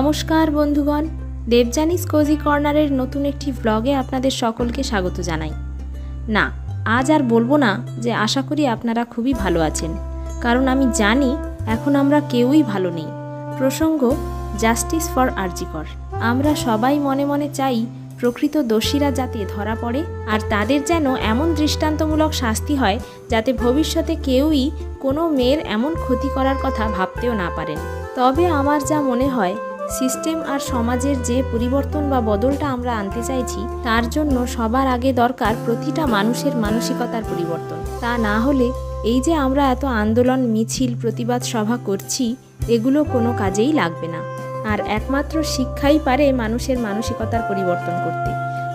নমস্কার বন্ধুগণ, দেবযানীস কোজি কর্নারের নতুন একটি ব্লগে আপনাদের সকলকে স্বাগত জানাই। না, আজ আর বলবো না যে আশা করি আপনারা খুবই ভালো আছেন, কারণ আমি জানি এখন আমরা কেউই ভালো নেই। প্রসঙ্গ জাস্টিস ফর আরজি কর। আমরা সবাই মনে মনে চাই প্রকৃত দোষীরা যাতে ধরা পড়ে আর তাদের যেন এমন দৃষ্টান্তমূলক শাস্তি হয় যাতে ভবিষ্যতে কেউই কোনো মেয়ের এমন ক্ষতি করার কথা ভাবতেও না পারেন। তবে আমার যা মনে হয়, সিস্টেম আর সমাজের যে পরিবর্তন বা বদলটা আমরা আনতে চাইছি তার জন্য সবার আগে দরকার প্রতিটা মানুষের মানসিকতার পরিবর্তন। তা না হলে এই যে আমরা এত আন্দোলন, মিছিল, প্রতিবাদ সভা করছি, এগুলো কোনো কাজেই লাগবে না। আর একমাত্র শিক্ষাই পারে মানুষের মানসিকতার পরিবর্তন করতে।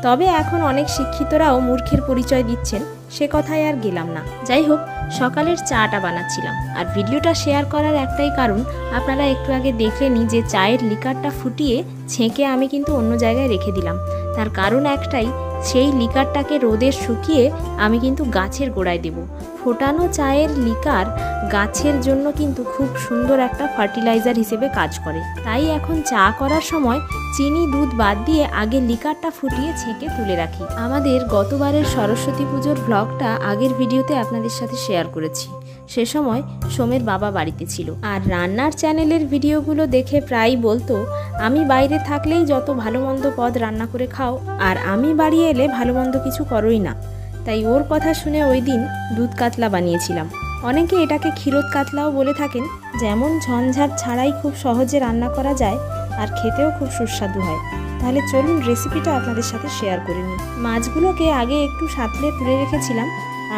তবে এখন অনেক শিক্ষিতরাও মূর্খের পরিচয় দিচ্ছেন, সে কথায় আর গেলাম না। যাই হোক, সকালের চাটা বানাচ্ছিলাম আর ভিডিওটা শেয়ার করার একটাই কারণ, আপনারা একটু আগে দেখলেনই যে চায়ের লিকারটা ফুটিয়ে ছেঁকে আমি কিন্তু অন্য জায়গায় রেখে দিলাম। তার কারণ একটাই, সেই লিকারটাকে রোদে শুকিয়ে আমি কিন্তু গাছের গোড়ায় দেব। ফোটানো চায়ের লিকার গাছের জন্য কিন্তু খুব সুন্দর একটা ফার্টিলাইজার হিসেবে কাজ করে। তাই এখন চা করার সময় চিনি দুধ বাদ দিয়ে আগে লিকারটা ফুটিয়ে ছেঁকে তুলে রাখি। আমাদের গতবারের সরস্বতী পুজোর ব্লগটা আগের ভিডিওতে আপনাদের সাথে শেয়ার করেছি। সে সময় সোমের বাবা বাড়িতে ছিল আর রান্নার চ্যানেলের ভিডিওগুলো দেখে প্রায়ই বলতো, আমি বাইরে থাকলেই যত ভালো মন্দ পদ রান্না করে খাও, আর আমি বাড়ি এলে ভালো মন্দ কিছু করোই না। তাই ওর কথা শুনে ওই দিন দুধ কাতলা বানিয়েছিলাম। অনেকে এটাকে ক্ষীরোদ কাতলাও বলে থাকেন। যেমন ঝঞ্ঝাট ছাড়াই খুব সহজে রান্না করা যায় আর খেতেও খুব সুস্বাদু হয়। তাহলে চলুন রেসিপিটা আপনাদের সাথে শেয়ার করে নিই। মাছগুলোকে আগে একটু সাঁতলে তুলে রেখেছিলাম,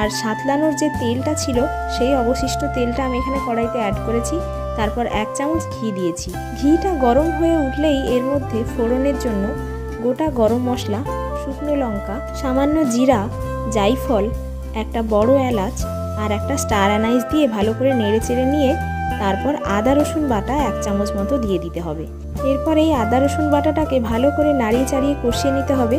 আর সাঁতলানোর যে তেলটা ছিল সেই অবশিষ্ট তেলটা আমি এখানে কড়াইতে অ্যাড করেছি। তারপর 1 চামচ ঘি দিয়েছি। ঘিটা গরম হয়ে উঠলেই এর মধ্যে ফোড়নের জন্য গোটা গরম মশলা, শুকনো লঙ্কা, সামান্য জিরা, জায়ফল, একটা বড় এলাচ আর একটা স্টার অ্যানাইস দিয়ে ভালো করে নেড়ে চেড়ে নিয়ে তারপর আদা রসুন বাটা 1 চামচ মতো দিয়ে দিতে হবে। এরপর এই আদা রসুন বাটাটাকে ভালো করে নাড়িয়ে চাড়িয়ে কষিয়ে নিতে হবে।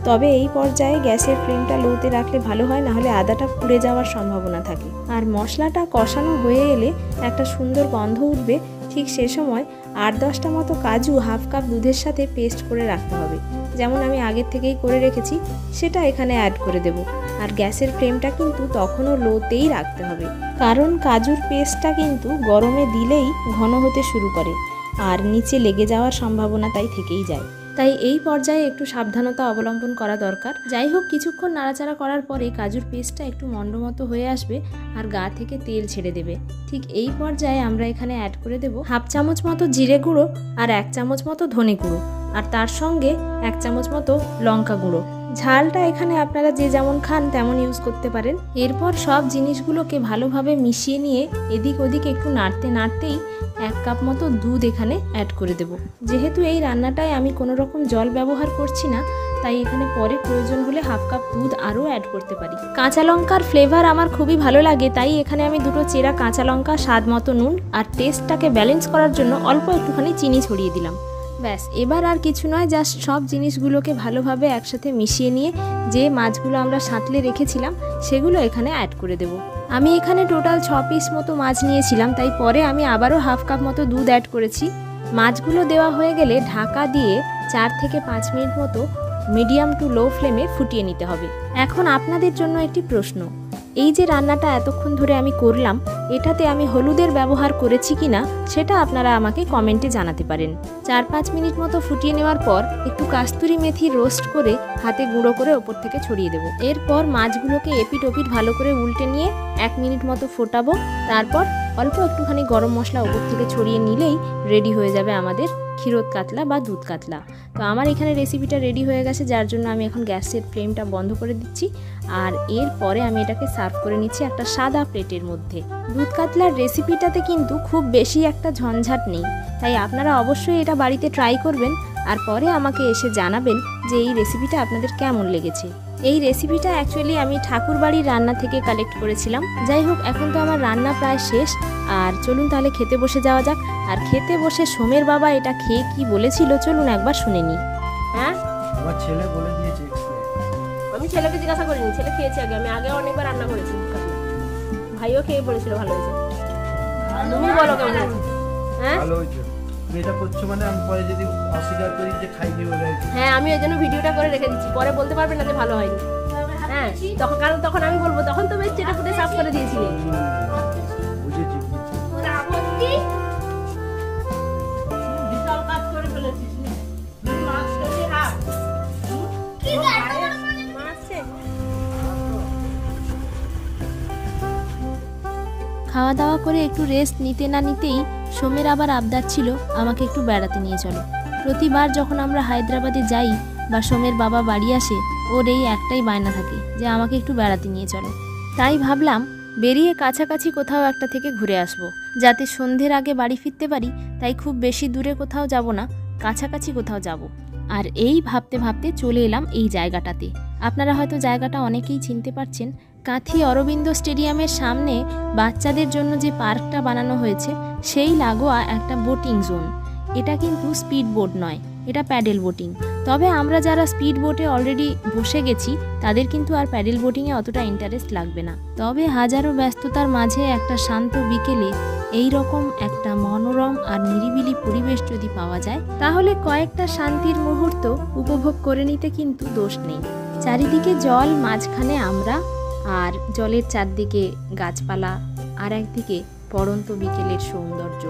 তবে এই পর্যায়ে গ্যাসের ফ্লেমটা লোতে রাখলে ভালো হয়, নাহলে আদাটা পুড়ে যাওয়ার সম্ভাবনা থাকে। আর মশলাটা কষানো হয়ে এলে একটা সুন্দর গন্ধ উঠবে, ঠিক সে সময় 8-10টা মতো কাজু হাফ কাপ দুধের সাথে পেস্ট করে রাখতে হবে। যেমন আমি আগের থেকেই করে রেখেছি, সেটা এখানে অ্যাড করে দেব। আর গ্যাসের ফ্লেমটা কিন্তু তখনও লোতেই রাখতে হবে, কারণ কাজুর পেস্টটা কিন্তু গরমে দিলেই ঘন হতে শুরু করে আর নিচে লেগে যাওয়ার সম্ভাবনা তাই থেকেই যায়। তাই এই পর্যায়ে একটু সাবধানতা অবলম্বন করা দরকার। যাই হোক, কিছুক্ষণ নাড়াচাড়া করার পরে কাজুর পেস্টটা একটু মন্ডমতো হয়ে আসবে আর গা থেকে তেল ছেড়ে দেবে। ঠিক এই পর্যায়ে আমরা এখানে অ্যাড করে দেব হাফ চামচ মতো জিরে গুঁড়ো আর 1 চামচ মতো ধনে গুঁড়ো, আর তার সঙ্গে 1 চামচ মতো লঙ্কা গুঁড়ো। ঝালটা এখানে আপনারা যে যেমন খান তেমন ইউজ করতে পারেন। এরপর সব জিনিসগুলোকে ভালোভাবে মিশিয়ে নিয়ে এদিক ওদিক একটু নাড়তে নাড়তেই 1 কাপ মতো দুধ এখানে অ্যাড করে দেব। যেহেতু এই রান্নাটায় আমি কোনো রকম জল ব্যবহার করছি না, তাই এখানে পরে প্রয়োজন হলে হাফ কাপ দুধ আরও অ্যাড করতে পারি। কাঁচা লঙ্কার ফ্লেভার আমার খুবই ভালো লাগে, তাই এখানে আমি 2টো চেরা কাঁচা লঙ্কা, স্বাদ মতো নুন আর টেস্টটাকে ব্যালেন্স করার জন্য অল্প একটুখানি চিনি ছড়িয়ে দিলাম। ব্যাস, এবার আর কিছু নয়, জাস্ট সব জিনিসগুলোকে ভালোভাবে একসাথে মিশিয়ে নিয়ে যে মাছগুলো আমরা সাঁতলে রেখেছিলাম সেগুলো এখানে অ্যাড করে দেব। আমি এখানে টোটাল 6 পিস মতো মাছ নিয়েছিলাম, তাই পরে আমি আবারও হাফ কাপ মতো দুধ অ্যাড করেছি। মাছগুলো দেওয়া হয়ে গেলে ঢাকা দিয়ে 4 থেকে 5 মিনিট মতো মিডিয়াম টু লো ফ্লেমে ফুটিয়ে নিতে হবে। এখন আপনাদের জন্য একটি প্রশ্ন, এই যে রান্নাটা এতক্ষণ ধরে আমি করলাম, এটাতে আমি হলুদের ব্যবহার করেছি কিনা সেটা আপনারা আমাকে কমেন্টে জানাতে পারেন। 4-5 মিনিট মতো ফুটিয়ে নেওয়ার পর একটু কাস্তুরি মেথি রোস্ট করে হাতে গুঁড়ো করে ওপর থেকে ছড়িয়ে দেবো। এরপর মাছগুলোকে এপিট ওপিট ভালো করে উল্টে নিয়ে 1 মিনিট মতো ফোটাবো। তারপর অল্প একটুখানি গরম মশলা ওপর থেকে ছড়িয়ে নিলেই রেডি হয়ে যাবে আমাদের ক্ষীরোদ কাতলা বা দুধ কাতলা। তো আমার এখানে রেসিপিটা রেডি হয়ে গেছে, যার জন্য আমি এখন গ্যাসের ফ্লেমটা বন্ধ করে দিচ্ছি। আর এরপরে আমি এটাকে সার্ভ করে নিচ্ছি একটা সাদা প্লেটের মধ্যে। দুধ কাতলার রেসিপিটাতে কিন্তু খুব বেশি একটা ঝঞ্ঝাট নেই, তাই আপনারা অবশ্যই এটা বাড়িতে ট্রাই করবেন আর পরে আমাকে এসে জানাবেন যে এই রেসিপিটা আপনাদের কেমন লেগেছে। এই রেসিপিটা অ্যাকচুয়ালি আমি ঠাকুরবাড়ির রান্না থেকে কালেক্ট করেছিলাম। যাই হোক, এখন তো আমার রান্না প্রায় শেষ, আর চলুন তাহলে খেতে বসে যাওয়া যাক। আর খেতে বসে সোমের বাবা এটা খেয়ে কি বলেছিল চলুন একবার শুনে নিই। হ্যাঁ, আমার ছেলে বলে দিয়েছে। আমি ছেলেকে জিজ্ঞাসা করিনি, ছেলে খেয়েছে আগে। আমি আগে অনেকবার রান্না করেছি, ভাইও খেয়ে বলেছিল ভালো হয়েছে। তুমি বলো কেমন হয়েছে? হ্যাঁ, ভালো হয়েছে। তুমি এটা করছো মানে আমি পরে যদি অস্বীকার করি যে খাইনি বলে আর কি। হ্যাঁ, আমি ওই জন্য ভিডিওটা করে রেখে দিচ্ছি, পরে বলতে পারবে না যে ভালো হয়নি। হ্যাঁ, কারণ তখন আমি বলবো তখন তো বেশ চেটে ফুটে সাফ করে দিয়েছিলে। বুঝেছি। খাওয়া দাওয়া করে একটু রেস্ট নিতে না নিতেই সোমের আবার আবদার ছিল আমাকে একটু বেড়াতে নিয়ে চলো। প্রতিবার যখন আমরা হায়দ্রাবাদে যাই বা সোমের বাবা বাড়ি আসে, ওর এই একটাই বায়না থাকে যে আমাকে একটু বেড়াতে নিয়ে চলো। তাই ভাবলাম বেরিয়ে কাছাকাছি কোথাও একটা থেকে ঘুরে আসব, যাতে সন্ধ্যের আগে বাড়ি ফিরতে পারি। তাই খুব বেশি দূরে কোথাও যাব না, কাছাকাছি কোথাও যাব। আর এই ভাবতে ভাবতে চলে এলাম এই জায়গাটাতে। আপনারা হয়তো জায়গাটা অনেকেই চিনতে পারছেন। কাঁথি অরবিন্দ স্টেডিয়ামের সামনে বাচ্চাদের জন্য যে পার্কটা বানানো হয়েছে সেই লাগোয়া একটা বোটিং জোন। এটা কিন্তু স্পিড বোট নয়, এটা প্যাডেল বোটিং। তবে আমরা যারা স্পিড বোটে অলরেডি বসে গেছি তাদের কিন্তু আর প্যাডেল বোটিংয়ে অতটা ইন্টারেস্ট লাগবে না। তবে হাজারো ব্যস্ততার মাঝে একটা শান্ত বিকেলে এই রকম একটা মনোরম আর নিরিবিলি পরিবেশ যদি পাওয়া যায়, তাহলে কয়েকটা শান্তির মুহূর্ত উপভোগ করে নিতে কিন্তু দোষ নেই। চারিদিকে জল, মাঝখানে আমরা, আর জলের চারদিকে গাছপালা, আর একদিকে পড়ন্ত বিকেলের সৌন্দর্য।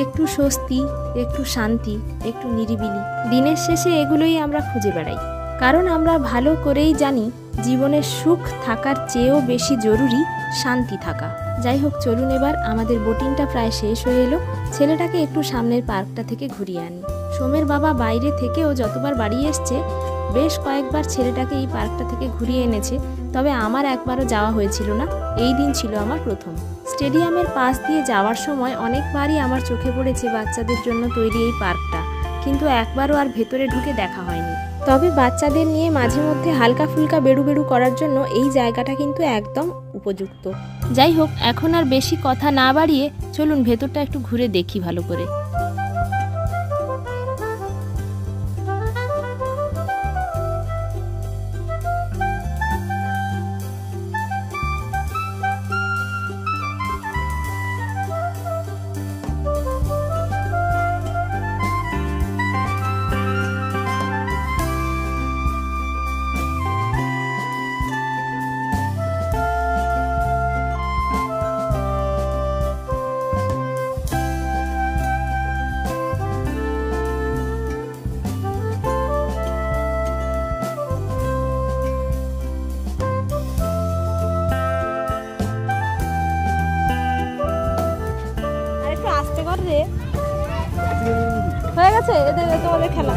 একটু স্বস্তি, একটু শান্তি, একটু নিরিবিলি। দিনের শেষে এগুলোই আমরা খুঁজে বেড়াই, কারণ আমরা ভালো করেই জানি জীবনের সুখ থাকার চেয়েও বেশি জরুরি শান্তি থাকা। যাই হোক, চলুন এবার আমাদের বোটিংটা প্রায় শেষ হয়ে এলো। ছেলেটাকে একটু সামনের পার্কটা থেকে ঘুরিয়ে আনি। সোমের বাবা বাইরে থেকেও যতবার বাড়ি এসছে বেশ কয়েকবার ছেলেটাকে এই পার্কটা থেকে ঘুরিয়ে এনেছে, তবে আমার একবারও যাওয়া হয়েছিল না। এই দিন ছিল আমার প্রথম। স্টেডিয়ামের পাশ দিয়ে যাওয়ার সময় অনেকবারই আমার চোখে পড়েছে বাচ্চাদের জন্য তৈরি এই পার্কটা, কিন্তু একবারও আর ভেতরে ঢুকে দেখা হয়নি। তবে বাচ্চাদের নিয়ে মাঝে মধ্যে হালকা ফুলকা বেড়ু বেড়ু করার জন্য এই জায়গাটা কিন্তু একদম উপযুক্ত। যাই হোক, এখন আর বেশি কথা না বাড়িয়ে চলুন ভেতরটা একটু ঘুরে দেখি ভালো করে। হয়ে গেছে এদের তোমাদের খেলা।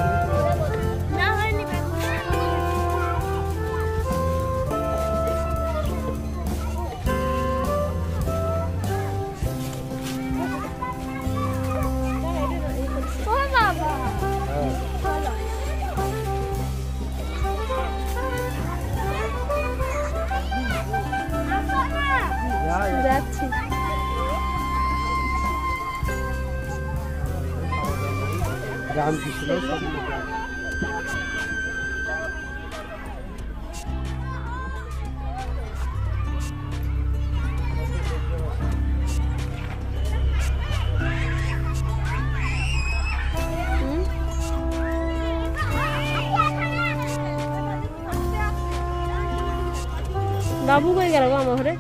যাচ্ছি। রামকৃষ্ণ সব বাবু কই গেল গো আমার ঘরে?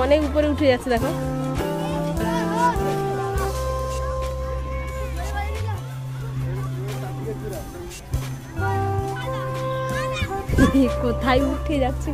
অনেক উপরে উঠে যাচ্ছে দেখো। কোথায় উঠে যাচ্ছে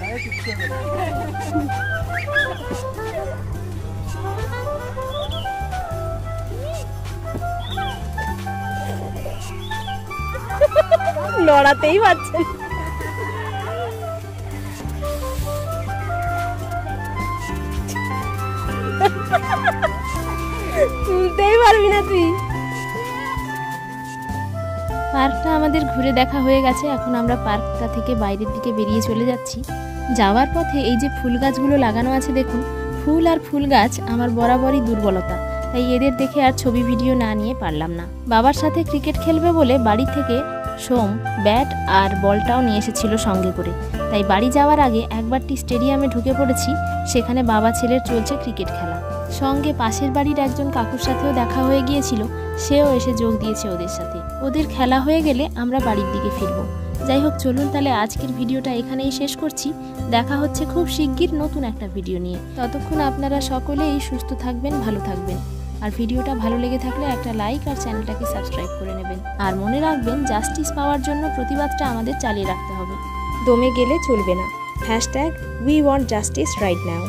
আরে কিচ্ছু হবে না। লড়াতেই পারছেন। তুলতেই পারবি না তুই। পার্কটা আমাদের ঘুরে দেখা হয়ে গেছে। এখন আমরা পার্কটা থেকে বাইরের দিকে বেরিয়ে চলে যাচ্ছি। যাওয়ার পথে এই যে ফুল গাছগুলো লাগানো আছে দেখুন, ফুল আর ফুল গাছ আমার বরাবরই দুর্বলতা, তাই এদের দেখে আর ছবি ভিডিও না নিয়ে পারলাম না। বাবার সাথে ক্রিকেট খেলবে বলে বাড়ি থেকে সোম ব্যাট আর বলটাও নিয়ে এসেছিল সঙ্গে করে, তাই বাড়ি যাওয়ার আগে একবারটি স্টেডিয়ামে ঢুকে পড়েছি। সেখানে বাবা ছেলের চলছে ক্রিকেট খেলা। সঙ্গে পাশের বাড়ির একজন কাকুর সাথেও দেখা হয়ে গিয়েছিল, সেও এসে যোগ দিয়েছে ওদের সাথে। ওদের খেলা হয়ে গেলে আমরা বাড়ির দিকে ফিরবো। যাই হোক, চলুন তাহলে আজকের ভিডিওটা এখানেই শেষ করছি। দেখা হচ্ছে খুব শিগগির নতুন একটা ভিডিও নিয়ে। ততক্ষণ আপনারা সকলেই সুস্থ থাকবেন, ভালো থাকবেন। আর ভিডিওটা ভালো লেগে থাকলে একটা লাইক আর চ্যানেলটাকে সাবস্ক্রাইব করে নেবেন। আর মনে রাখবেন, জাস্টিস পাওয়ার জন্য প্রতিবাদটা আমাদের চালিয়ে রাখতে হবে, দমে গেলে চলবে না। #We want justice right now।